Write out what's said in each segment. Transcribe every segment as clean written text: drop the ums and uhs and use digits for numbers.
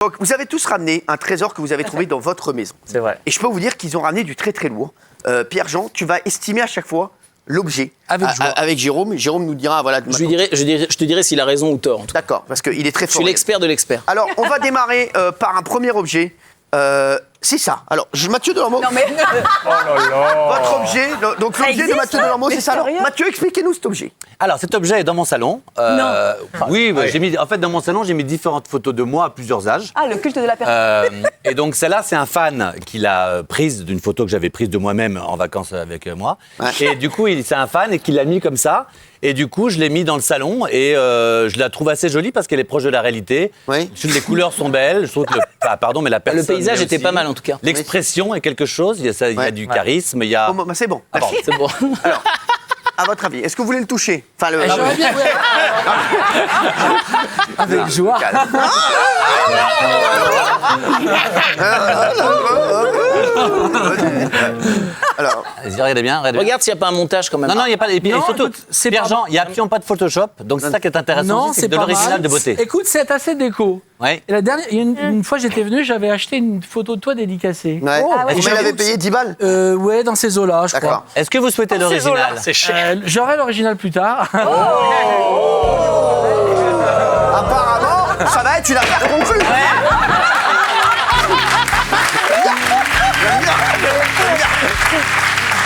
Donc, vous avez tous ramené un trésor que vous avez trouvé dans votre maison. C'est vrai. Et je peux vous dire qu'ils ont ramené du très très lourd. Pierre-Jean, tu vas estimer à chaque fois l'objet. Avec Jérôme. Jérôme nous dira, voilà. Je te dirai s'il a raison ou tort. D'accord, parce qu'il est très Je fort. suis l'expert de l'expert. Alors, on va démarrer par un premier objet. C'est ça. Alors, Mathieu Delormeau. Non mais. Oh là là. Votre objet, donc l'objet de existe, Mathieu Delormeau, c'est ça. Alors, sérieux Mathieu, expliquez-nous cet objet. Alors, cet objet est dans mon salon. Non. Oui, bah, en fait, dans mon salon, j'ai mis différentes photos de moi à plusieurs âges. Ah, le culte de la personne. Et donc, celle-là, c'est un fan qui l'a prise d'une photo que j'avais prise de moi-même en vacances avec moi. Ouais. Et du coup, c'est un fan et qui l'a mis comme ça. Et du coup, je l'ai mis dans le salon et je la trouve assez jolie parce qu'elle est proche de la réalité. Oui. Les couleurs sont belles. Je trouve que mais la personne. Le paysage mais était aussi. pas mal en tout cas. L'expression est quelque chose. Il y a du charisme. Il y a. Bon, bah, c'est bon. Ah bon, C'est bon. Alors, à votre avis, est-ce que vous voulez le toucher? Enfin, le. J'aurais bien, ouais. Avec joie. Alors, Vas-y, regardez bien. Regarde s'il n'y a pas un montage quand même. Non, il n'y a pas. Et puis, Non, surtout, écoute, c'est Pierre-Jean, pas il n'y a absolument pas de Photoshop. Donc, c'est ça qui est intéressant. Non, aussi, c'est de pas l'original mal. de beauté. Écoute, c'est assez déco. Ouais. Et la dernière, il y a une fois j'étais venu, j'avais acheté une photo de toi dédicacée. ouais. Ah ouais. Vous m'avez payé 10 balles? Ouais, dans ces eaux-là, je D'accord. crois. Est-ce que vous souhaitez l'original? C'est cher. J'aurai l'original plus tard. Apparemment, ça va être une affaire conclue.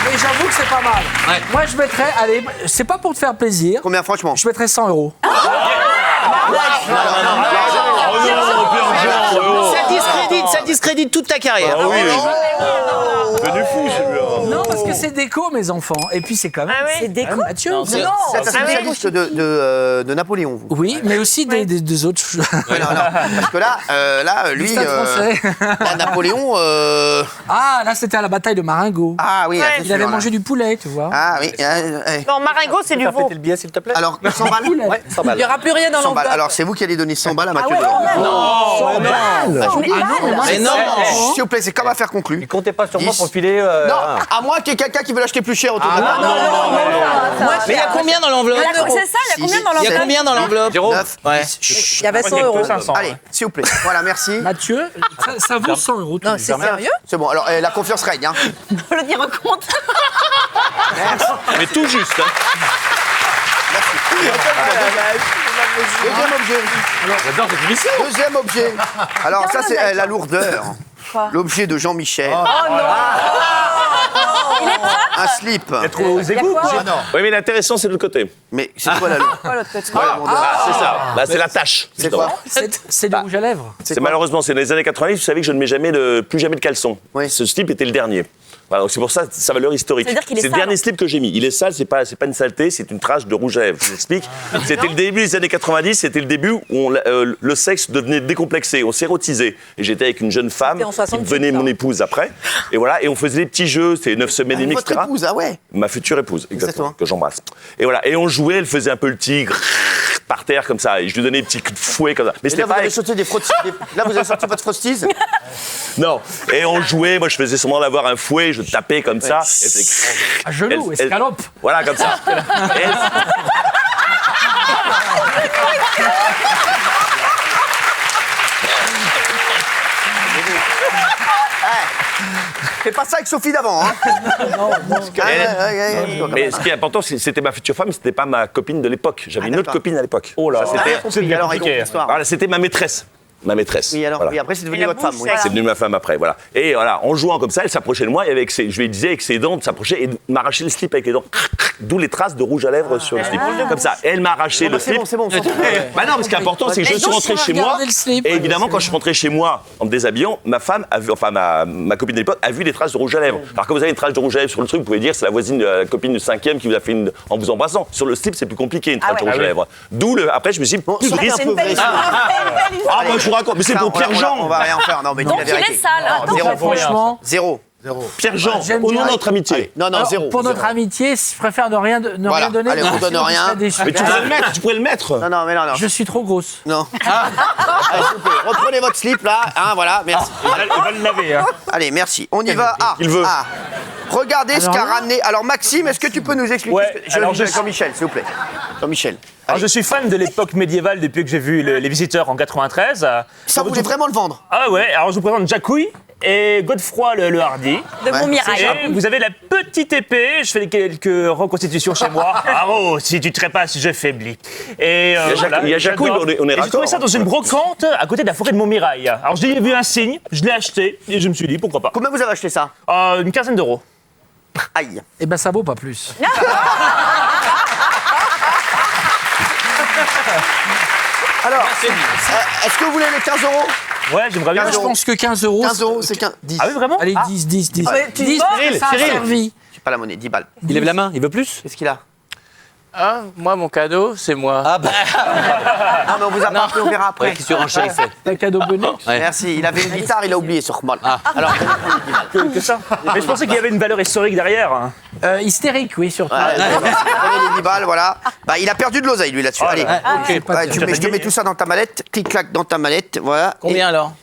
Mais j'avoue que c'est pas mal. Ouais. Moi, je mettrais, allez, c'est pas pour te faire plaisir, Combien, franchement? je mettrais 100 €. Ça discrédite toute ta carrière. Ah oui. Devenu fou celui-là. Non, parce que c'est déco, mes enfants. Et puis c'est quand même. C'est déco. Mathieu. Non, c'est- C'est un spécialiste de Napoléon, vous. Oui, mais aussi des autres. Ouais, non, parce que là, lui, Stade français. là, Napoléon. Ah, là, c'était à la bataille de Marengo. Ah oui, Il avait mangé du poulet, tu vois. Ah oui. Non, Marengo, c'est du veau. le billet, s'il te plaît. Alors, 100 balles. Ouais, 100 balles. Il n'y aura plus rien dans 100 balles. l'enveloppe. Alors, c'est vous qui allez donner 100 balles à Mathieu ouais, Delormeau. 100 balles. Mais non. S'il vous plaît, c'est comme affaire conclue. Et comptez pas sur moi 10. pour filer. Non, à moins qu'il y ait quelqu'un qui veut l'acheter plus cher autour de la table. Mais il y a combien dans l'enveloppe? C'est ça, il y a combien dans Il y a l'enveloppe? combien dans l'enveloppe? 9, Ouais. 10. Il y avait 100 euros. 500. Allez, s'il vous plaît. Voilà, merci. Mathieu, ça vaut 100 €. Non, c'est sérieux? C'est bon, alors la confiance règne. Hein. Faut le dire au compte. Mais tout juste. Deuxième objet. J'adore cette émission. Deuxième objet. Alors ça, c'est la lourdeur. Quoi? L'objet de Jean-Michel. Un slip. Trouvé aux égouts, quoi. Oui, mais l'intéressant, c'est de l'autre côté. Mais c'est quoi la lourdeur? Quoi, l'autre côté? Ah, c'est ça. Là, c'est la tâche. C'est quoi? C'est du rouge à lèvres. C'est malheureusement, c'est dans les années 90, vous savez que je ne mets plus jamais de caleçon. Oui. Ce slip était le dernier. Voilà, donc c'est pour ça sa valeur historique. C'est-à-dire qu'il est C'est le sale. dernier slip que j'ai mis. Il est sale, c'est pas une saleté, c'est une trace de rouge à lèvres. Je vous explique. C'était le début des années 90, c'était le début où le sexe devenait décomplexé, on s'érotisait. Et j'étais avec une jeune femme C'était en qui 68, devenait ça. mon épouse après. Et voilà, et on faisait des petits jeux, c'était 9 semaines et demie, Votre etc. épouse, ah ouais. Ma future épouse, exactement, Exactement. que j'embrasse. Et voilà, et on jouait, elle faisait un peu le tigre par terre comme ça, et je lui donnais des petits coups de fouet comme ça. Mais Et c'était là, vous pas avez sauté des frottis. Là, vous avez sorti votre frostise. non. Et on jouait, moi je faisais semblant d'avoir un fouet, je tapais comme ça. Et c'est- À genoux, Elle- escalope. Voilà, comme ça. Et elle- Fais pas ça avec Sophie d'avant. Hein. Mais ce qui est important, c'était ma future femme, c'était pas ma copine de l'époque. J'avais une autre d'accord. copine à l'époque. Oh là, Ça, c'était- alors, raconte l'histoire. Voilà, c'était ma maîtresse. Ma maîtresse. Oui, alors, Voilà. oui, après, c'est devenu votre femme. Oui. C'est devenu ma femme après, voilà. Et voilà, en jouant comme ça, elle s'approchait de moi et je lui disais avec ses dents de s'approcher et de m'arracher le slip avec les dents. D'où les traces de rouge à lèvres sur le slip. Comme ça, elle m'a arraché le C'est slip. bon, c'est bon. Bah non, mais ce qui est important, c'est que je Et suis donc, rentré tu vas chez moi. regarder le slip. Et évidemment, quand je suis rentré chez moi en me déshabillant, ma femme a vu, enfin ma copine de l'époque a vu des traces de rouge à lèvres. Alors quand vous avez une trace de rouge à lèvres sur le truc, vous pouvez dire c'est la voisine, la copine de 5e qui vous a fait une en vous embrassant. Sur le slip, c'est plus compliqué une trace de rouge à lèvres. D'où après je me suis dit, plus de risque. C'est une belle histoire. Ah moi je vous raconte, mais c'est pour Pierre-Jean. On va rien faire. Non, mais dis Donc la il est vérité. sale. Attends, Zéro. Franchement, Zéro. Pierre-Jean, J'aime au nom bien. de notre amitié. Non, non, alors, zéro. pour notre zéro. amitié, je préfère ne rien donner. Allez, on parce donne que sinon, rien. tu serais déçu. Mais tu pourrais le mettre, tu pourrais le mettre. Non, non, mais non, non. Je suis trop grosse. Non. Allez, s'il vous plaît, reprenez votre slip là. Hein, voilà, merci. Il va le laver, hein. Allez, merci. On y va. Ah, Il veut. ah. Regardez ce Alors qu'a là- ramené. Alors, Maxime, est-ce que tu peux nous expliquer Ouais, ce que... alors Jean-Michel, s'il vous plaît. Jean-Michel. Alors, je suis fan de l'époque médiévale depuis que j'ai vu Les Visiteurs en 93. Ça, vous voulez vraiment le vendre? Ah ouais, alors je vous présente Jacouille et Godefroy le Hardi. De Montmirail. Et vous avez la petite épée, je fais quelques reconstitutions chez moi. Ah oh, si tu trépasses, je faiblis. Et il y a Jacouille, j'adore. on est Et j'ai trouvé ça dans une brocante à côté de la forêt de Montmirail. Alors j'ai vu un signe, je l'ai acheté et je me suis dit pourquoi pas. Combien vous avez acheté ça? Une quinzaine d'euros. Aïe. Eh ben ça vaut pas plus. Alors, est-ce que vous voulez les 15 euros? Ouais, j'aimerais bien. Moi, je pense que 15 euros. 15 euros, c'est 15. 10. Ah oui, vraiment? Allez, 10, 10, 10. tu 10, vends, ça a Cyril. servi. J'ai pas la monnaie, 10 balles. Il lève la main, il veut plus? Qu'est-ce qu'il a? Ah, moi, mon cadeau, c'est moi. Ah bah, Non, mais on vous a pas appelé, on verra après. ouais, qui surenchérissait. Un cadeau bonus. Ouais. Merci. Il avait une guitare, il a oublié sur Mal. Alors, Que ça. Mais je pensais qu'il y avait une valeur historique derrière. Hystérique, oui, surtout. ouais, vous avez les 10 balles, voilà. Bah, il a perdu de l'oseille, lui, là-dessus. Oh là Allez. là. Ok, pas Ouais, de- je te mets tout ça dans ta mallette, clic-clac dans ta mallette, voilà. Combien alors?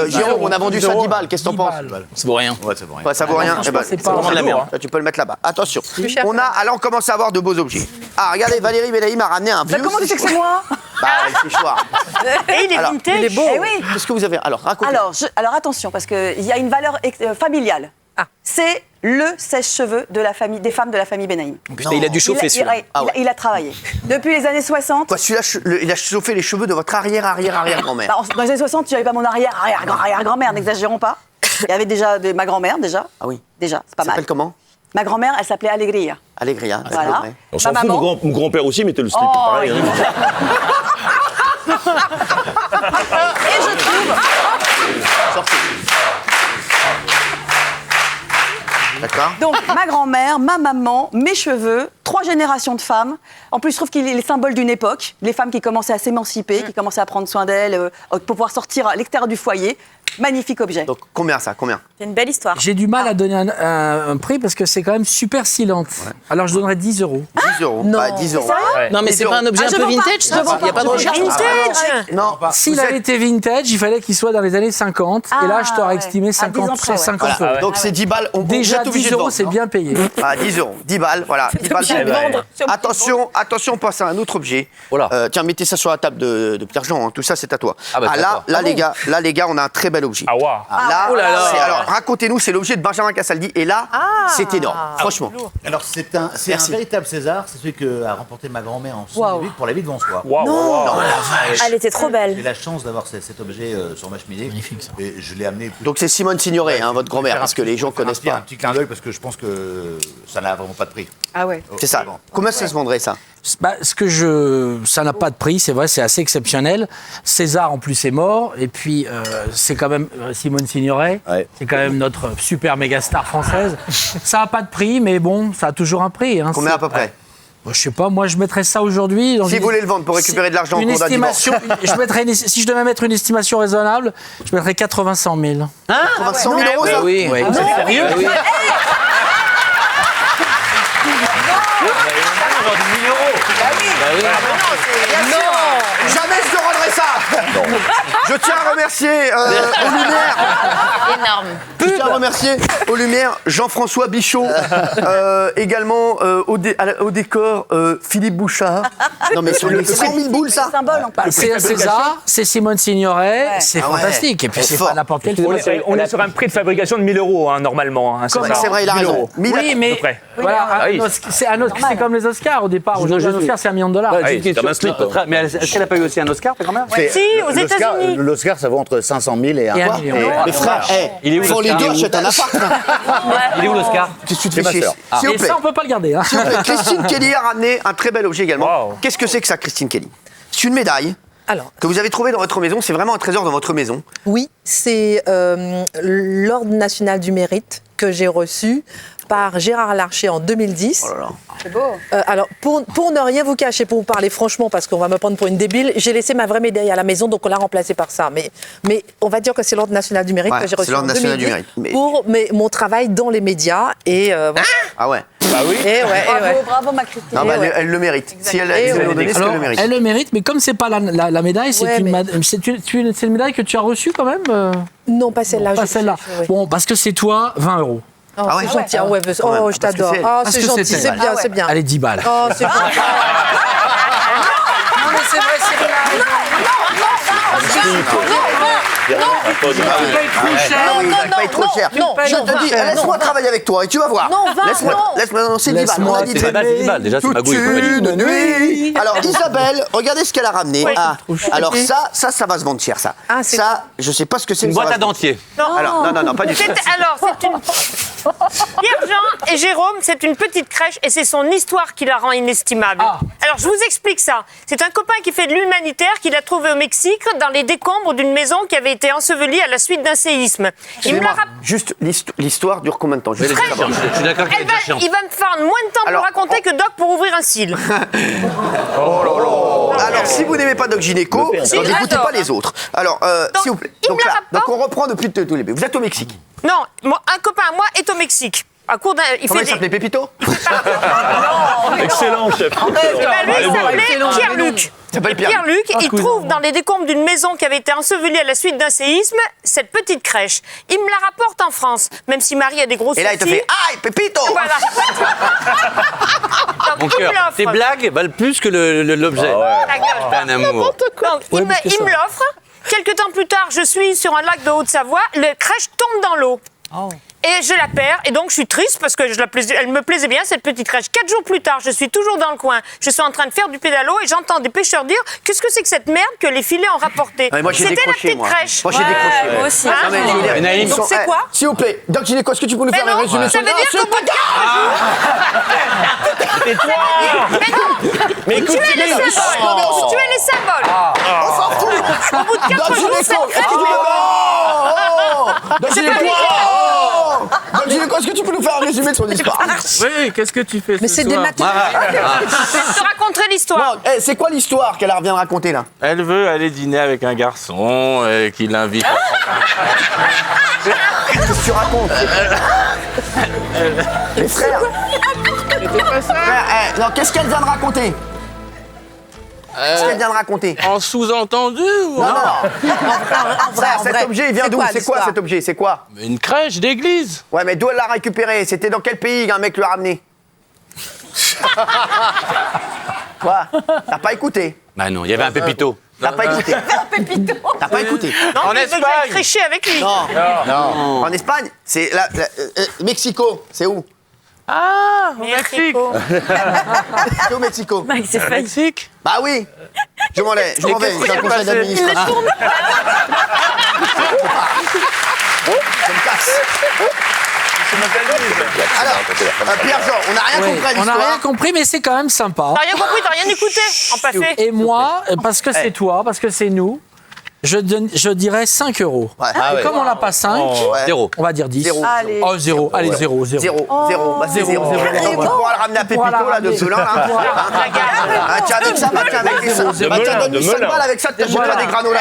Jérôme, on a vendu ça 10 balles, qu'est-ce que t'en 10 penses? balles. C'est pour rien. Ouais, ça vaut rien. franchement, Eh ben, c'est pas vraiment de la vraiment, merde. hein. Tu peux le mettre là-bas. Attention. cher. On a, là, on commence à avoir de beaux objets. Ah, regardez, Valérie Bellaïm a ramené un vieux. Comment tu sais que c'est moi? Bah, il fait choix. Et il est Alors, vintage. il est beau. Eh oui. Qu'est-ce que vous avez? Alors, racontez. Alors attention, parce qu'il y a une valeur familiale. C'est le sèche-cheveux de la famille, des femmes de la famille Benaïm. Putain, il a dû chauffer celui-là. Il a travaillé. Depuis les années 60. Quoi, celui-là, il a chauffé les cheveux de votre arrière-grand-mère. Bah, dans les années 60, tu n'avais pas mon arrière-grand-mère, n'exagérons pas. Il y avait déjà ma grand-mère, déjà. Ah oui. Déjà, c'est pas Ça s'appelle mal. comment? Ma grand-mère, elle s'appelait Allegria. Allegria. Voilà. Ouais. On s'en Ma fout, maman. mon grand-père aussi mettait le slip, Oh, pareil. hein. Et je trouve. D'accord. Donc, ma grand-mère, ma maman, mes cheveux, 3 générations de femmes. En plus, je trouve qu'il est le symbole d'une époque. Les femmes qui commençaient à s'émanciper, qui commençaient à prendre soin d'elles, pour pouvoir sortir à l'extérieur du foyer. Magnifique objet. Donc, combien ça? Combien? C'est une belle histoire. J'ai du mal à donner un prix parce que c'est quand même super silente. Alors je donnerais 10 euros. 10 euros. Non. Bah, 10 euros. Ouais. Non, mais c'est pas un objet un peu vintage, ça? Il n'y a pas de recherche pour ça? Non, S'il vous avait êtes- été vintage, il fallait qu'il soit dans les années 50. et là, je t'aurais ouais. estimé À 10 ans 50, près, ouais. 50 Voilà. euros. Donc, c'est 10 balles. Vous Déjà, êtes obligé 10 de euros, vendre, c'est non? bien payé. Ah, 10 euros. 10 balles, voilà. 10 balles. obligé de vendre. Attention, on passe à un autre objet. Oh là. Tiens, mettez ça sur la table de Pierre-Jean. Hein. Tout ça, c'est à toi. Ah bah, c'est à toi. Là, les gars, on a un très bel objet. Ah, waouh. Là, oh là là. alors, racontez-nous, c'est l'objet de Benjamin Castaldi. Et là, c'est énorme, franchement. Alors c'est un véritable César, c'est celui qu'a remporté ma grand-mère en 78 pour la vie devant soi. Waouh, waouh. Elle était trop belle. J'ai la chance d'avoir cet objet sur ma cheminée. Magnifique, ça. Et je l'ai amené. Donc c'est Simone Signoret, hein, votre grand-mère, parce que les gens connaissent Un pas. petit clin d'œil parce que je pense que ça n'a vraiment pas de prix. Ah ouais. C'est ça. Bon. Combien ça se vendrait, ça? Bah, ça n'a pas de prix, c'est vrai, c'est assez exceptionnel. César, en plus, est mort. Et puis, c'est quand même Simone Signoret. Ouais. C'est quand même notre super méga star française. Ça n'a pas de prix, mais bon, ça a toujours un prix. Hein. Combien à peu près? Bah, je sais pas, moi, je mettrais ça aujourd'hui. Si vous voulez le vendre pour récupérer de l'argent en une cours d'un divorce. estimation, si je devais mettre une estimation raisonnable, je mettrais 80-100 000. 100 000 euros, ça? Oui, oui. Sérieux? Oui. Jamais je te rendrai ça. Je tiens à remercier aux Lumières. Énorme. Je tiens à remercier aux Lumières Jean-François Bichot, également au décor Philippe Bouchard. Non mais sur le 100 000 boules, ça. Symbole en Bah, plus. c'est César, c'est Simone Signoret, Ouais. c'est Ah ouais. fantastique. Et puis, C'est c'est fort. pas n'importe quel On est sur un prix de fabrication de 1000 euros, hein, normalement. Hein, Ouais, c'est vrai, il a 1000 raison. euros. Oui, mais près. voilà, Ah oui. c'est comme les Oscars au départ. Aujourd'hui, un Oscar, c'est $1 million. Ouais, Ah j'ai oui, une c'est comme question. un slip, quoi. Mais est-ce qu'elle n'a pas eu aussi un Oscar, ta grand-mère? Si, aux États-Unis. L'Oscar, ça vaut entre 500 000 et Et un million. Les frères, Il est où, font les l'Oscar? deux, achètent un appart. Il est où l'Oscar? Qu'est-ce que tu te C'est ma fais chier? sœur. S'il vous Et plaît. ça, on peut pas le garder. Hein. S'il vous plaît, Christine Kelly a ramené un très bel objet également. Wow. Qu'est-ce que c'est que ça, Christine Kelly? C'est une médaille Alors, que vous avez trouvée dans votre maison. C'est vraiment un trésor dans votre maison. oui, c'est l'Ordre national du mérite que j'ai reçu par Gérard Larcher en 2010. Oh là là. C'est beau. Alors, pour ne rien vous cacher, pour vous parler franchement, parce qu'on va me prendre pour une débile, j'ai laissé ma vraie médaille à la maison, donc on l'a remplacée par ça. Mais on va dire que c'est l'Ordre national du mérite Ouais, que j'ai c'est reçu en l'Ordre national 2010 du mérite. Mais- pour mon travail dans les médias. Et voilà. Ah ouais. Bah oui. Et ouais, et ouais. Bravo, ma Christine. Non, bah, ouais. elle le mérite. Si elle Et si elle ouais. nous donnait, c'est Alors, qu'elle le mérite. elle le mérite, mais comme c'est pas la médaille, c'est Ouais, une, mais- c'est une médaille que tu as reçue quand même. Non, pas celle-là. Pas je- celle-là. ouais. Bon, parce que c'est toi, 20 euros. Oh, Ah ouais. c'est gentil. Ah ouais, Quand même, oh, je parce que t'adore. c'est elle. Ah, Parce c'est que gentil, c'est c'est elle. bien, Ah ouais. c'est bien. Allez, 10 balles. Oh, c'est bien. c'est vrai, c'est vrai. Ça va pas être trop cher. Je te dis, laisse-moi travailler avec toi et tu vas voir. Non, Laisse-moi, non, c'est 10 balles. On a dit C'est 10 balles, déjà, c'est ma gouille. Toute une nuit. Alors, Isabelle, regardez ce qu'elle a ramené. Ah, alors ça va se vendre cher, ça. Ah, c'est Ça, je sais pas ce que c'est. Une boîte à dentier. Alors, non, pas du tout. Alors, c'est une... Pierre-Jean et Jérôme, c'est une petite crèche et c'est son histoire qui la rend inestimable. Alors, je vous explique ça. C'est un copain qui fait de l'humanitaire qu'il a trouvé au Mexique dans les décombres d'une maison qui avait été ensevelie à la suite d'un séisme. Juste, l'histoire dure combien de temps? Je suis d'accord qu'elle est déjà chiante. Il va me faire moins de temps pour raconter que Doc pour ouvrir un cil. Alors, si vous n'aimez pas Doc Gynéco, n'écoutez pas les autres. Alors, s'il vous plaît. Donc on reprend depuis tous les début. Vous êtes au Mexique. Non, un copain à moi est au Mexique. Comment il s'appelait, Pépito? Excellent, chef. Lui, il s'appelait Pierre-Luc. Pierre-Luc, il trouve dans les décombres d'une maison qui avait été ensevelie à la suite d'un séisme cette petite crèche. Il me la rapporte en France, même si Marie a des gros soucis. Et là, il te fait « Aïe, Pépito !» Voilà. Mon cœur, tes blagues valent plus que l'objet. T'es un amour. Il me l'offre. Quelques temps plus tard, je suis sur un lac de Haute-Savoie. La crèche tombe dans l'eau. Et je la perds, et donc je suis triste parce que elle me plaisait bien, cette petite crèche. 4 jours plus tard, je suis toujours dans le coin. Je suis en train de faire du pédalo et j'entends des pêcheurs dire « Qu'est-ce que c'est que cette merde que les filets ont rapporté ?» C'était la petite crèche. Moi, j'ai décroché. Moi aussi. Donc c'est quoi? S'il vous plaît, Doc Gynéco, est-ce que tu peux nous faire un résumé Ça veut dire qu'au bout de 15 jours... Mais écoute, Tu es les symboles. On s'en fout. Au bout de 4 jours, cette crèche... Doc Gynéco, est-ce que tu peux nous faire un résumé de son histoire? Oui, qu'est-ce que tu fais Mais c'est des matériaux. Je te raconterai l'histoire. C'est quoi l'histoire qu'elle vient de raconter, là? Elle veut aller dîner avec un garçon qui l'invite. Qu'est-ce que tu racontes? Les frères. Non, qu'est-ce qu'elle vient de raconter? Qu'est-ce qu'elle vient de raconter? En sous-entendu ou Non. Cet objet, il vient d'où? C'est quoi cet objet? C'est quoi? Une crèche d'église. Ouais, mais d'où elle l'a récupéré? C'était dans quel pays qu'un mec lui a ramené? Quoi? T'as pas écouté? Bah non, il y avait un pépito. T'as pas écouté? T'as pas écouté? Non, En mais Espagne. je vais crécher avec lui. Non. En Espagne? C'est Mexico. C'est où? Ah, au Mexique. C'est au Mexico. Mexique. Bah oui. Je m'en vais. J'ai un conseil d'administration. Je me casse. Alors, Pierre-Jean, on n'a rien compris à On n'a rien l'histoire. compris, mais c'est quand même sympa. T'as rien compris, t'as rien écouté en passé. Et moi, parce que c'est toi, parce que c'est nous, je dirais 5 euros. Ouais. Et comme on n'a pas 5, Zéro. on va dire 10. Zéro. Allez. Oh, 0. Allez, 0. Zéro. Bah, c'est Zéro. zéro. Tu pourras le ramener à Pépito, là, de Pelin, là. Tiens, avec ça, tiens, avec ça. Tiens, donne-lui 5 balles avec ça, t'achèteras des granolas.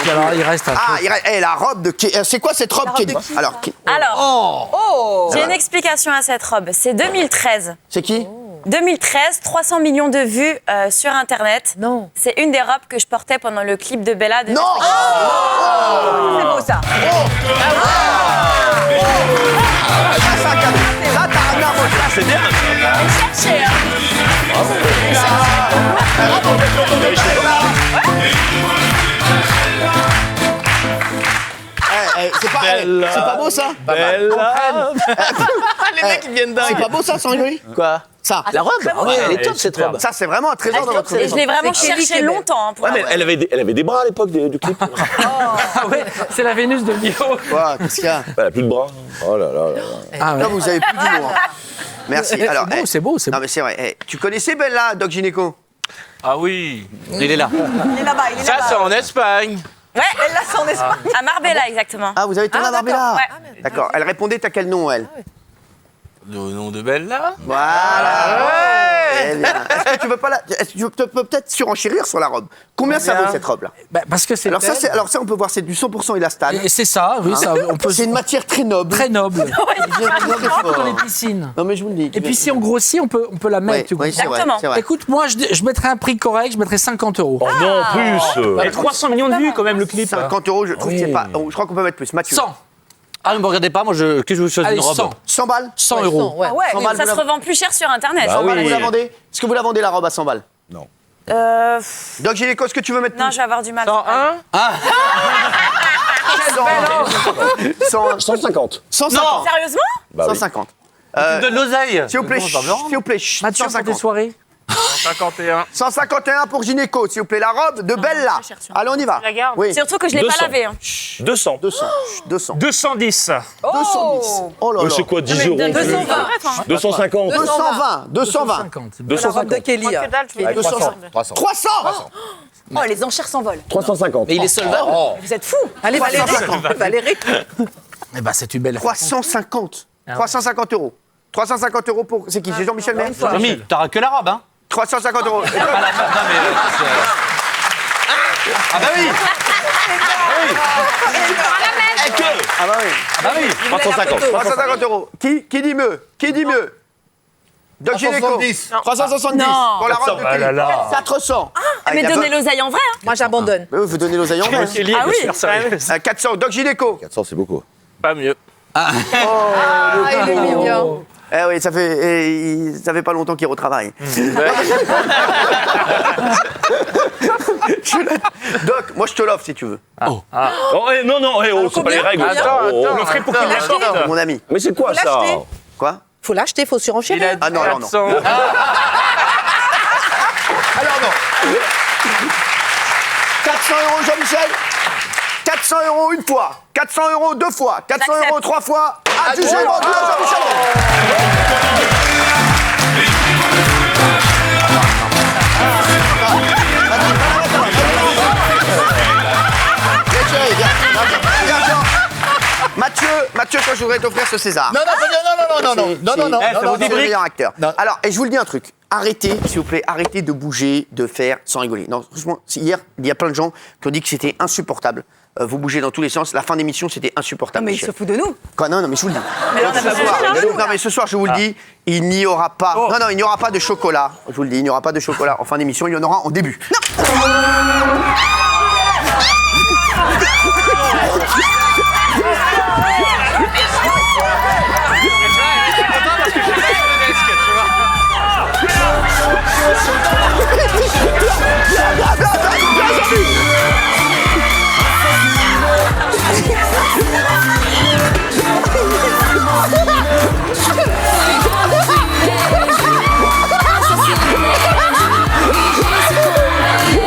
Alors, il reste un peu. La robe de... C'est quoi cette robe qui est... Alors, J'ai une explication à cette robe. C'est 2013. c'est qui? 2013, 300 millions de vues sur Internet. Non. C'est une des robes que je portais pendant le clip de Bella. De Non. C'est beau ça. Là, t'as ramené un mot. c'est bien. C'est pas beau ça? Les mecs, ils viennent C'est pas beau ça, sans rigoler? Quoi? Ça. La robe? Ouais, elle est top cette robe. Ça, c'est vraiment un trésor dans votre Et je maison. l'ai vraiment cherché longtemps. Pour Ouais, mais elle avait des bras à l'époque du clip. Ah ouais, c'est la Vénus de Milo. Quoi? Qu'est-ce qu'il y a? Elle a plus de bras. Oh là là. Ah ouais. Là, vous avez plus d'humour. Merci. Alors, C'est beau, c'est beau. Non, mais c'est vrai. Tu connaissais Bella, Doc Gynéco? Ah oui. Il est là. Il est là-bas, il est Ça, là-bas. c'est en Espagne. Ouais, Elle l'a son Espagne. à Marbella, exactement. Ah, vous avez tourné à Marbella? Ouais. D'accord. Elle répondait, t'as quel nom, elle? Le nom de Bella. Voilà. Très bien. Est-ce que tu veux pas tu peux peut-être surenchérir sur la robe? Combien ça vaut cette robe-là? Bah, parce que c'est Alors ça, on peut voir, c'est du 100% élastane. Et c'est ça, oui, ça, on peut. C'est une matière très noble. Très noble. fort. Dans les piscines. Non mais je vous le dis. Et puis si on grossit, on peut la mettre. tu Oui, c'est vrai, Exactement. c'est vrai. Écoute, moi, je mettrais un prix correct, je mettrais 50 euros. Oh non, en plus. Et 300 millions de vues quand même le clip. 50 euros, je trouve Oui. que c'est pas. Je crois qu'on peut mettre plus. Mathieu. 100. Ah, ne me regardez pas, moi, qu'est-ce que je vous choisis Allez, une robe 100 balles 100 euros. Ouais. Ah ouais, 100 mais balles, ça vous se la- revend plus cher sur Internet. 100 balles, oui. vous la vendez Est-ce que vous la vendez la robe à 100 balles Euh, Doc Gynéco, est-ce que tu veux mettre non, je vais avoir du mal. 101 100, 150. 150. Sérieusement? Bah oui. 150. Tu me donnes l'oseille. S'il vous plaît, Comment je vais me le rendre s'il vous plaît, chut, Mathieu, pour tes 150. soirées 151. 151 pour Gynéco, s'il vous plaît, la robe de Bella. très cher, sur Allez, on y va. la garde. Oui. Surtout que je l'ai pas 200. lavé. Hein. 200. 200. 200. 210. 210. Oh là là. C'est quoi, 10 euros 220. 250. 220. 220. 50. La robe de 250. Kelly. Que dalle, je vais 300. Oh, les enchères s'envolent. 350. Mais il est solvable. Vous êtes fous. Allez, Valérie. 350. Valérie. Eh ben, c'est une belle. 350. 350 euros. 350 euros pour. C'est qui C'est Jean-Michel Maire Jean-Mi, t'auras que la robe, hein 350 euros. Non, mais. Ah, bah oui Ah bah oui. Ah, bah oui 350. 350 euros. Qui dit mieux Qui dit mieux Doc Gynéco. 370. Non. Pour la robe de Ah là Kelly. là. 400. Mais il y a donnez pas- l'oseille en vrai. Hein. Moi, j'abandonne. Mais oui, vous donnez l'oseille en vrai. Kelly, Ah oui. faire sérieux. 400. Doc Gynéco. 400, c'est beaucoup. Pas mieux. Ah, il est mignon. Eh oui, ça fait pas longtemps qu'il retravaille. Doc, moi je te l'offre si tu veux. Oh, non, non, c'est pas les règles. On le ferait pour qu'il l'achète. Mon ami. Mais c'est quoi Faut ça l'acheter. Quoi Faut l'acheter, faut surenchérir. Ah non, non, non. 400. Alors non. 400 euros Jean-Michel. 400 euros une fois. 400 euros deux fois. 400 euros trois fois. Adjugé vendu à Jean-Michel. Mathieu, toi, je voudrais t'offrir ce César. Non, non. C'est le meilleur acteur. Alors, et je vous le dis un truc. Arrêtez, s'il vous plaît, arrêtez de bouger, de faire sans rigoler. Non, franchement, hier, il y a plein de gens qui ont dit que c'était insupportable. Vous bougez dans tous les sens. La fin d'émission, c'était insupportable. Non, mais il Michel. se fout de nous. Quoi, non, mais je vous le dis. Mais là, on a Ce pas soir- bougé, là. non, mais ce soir, je vous le dis, il n'y aura pas. Non, non, il n'y aura pas de chocolat. Je vous le dis, il n'y aura pas de chocolat en fin d'émission. Il y en aura en début. Non.